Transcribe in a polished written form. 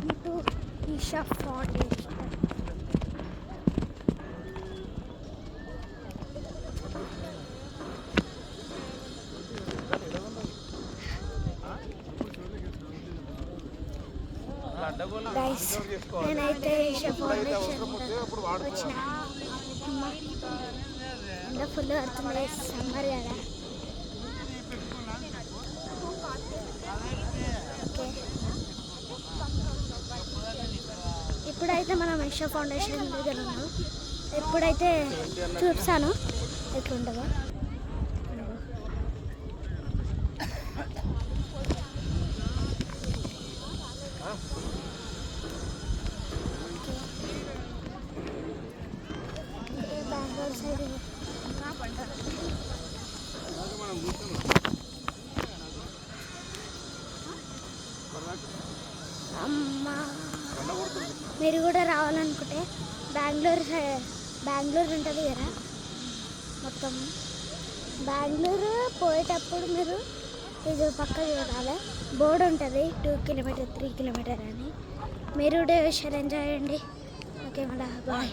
Welcome to Isha Foundation. Guys, నేనైతే Isha foundation వచ్చిన ఎండ ఫుల్ పడుతుంది, సమ్మర్ కదా. ఓకే, ఇప్పుడైతే మనం ఈషా ఫౌండేషన్ దగ్గర ఉన్నాం. ఎప్పుడైతే చూస్తాను ఎట్లుంటుందో. బెంగళూరు సైడ్ అమ్మా, మీరు కూడా రావాలనుకుంటే బెంగళూరు ఉంటుంది కదా. మొత్తం బెంగళూరు పోయేటప్పుడు మీరు ఇది పక్క చూడాలి, బోర్డు ఉంటుంది 2 కిలోమీటర్ 3 కిలోమీటర్ అని. మీరు కూడా ఎంజాయ్ చేయండి. Okay madam, bye.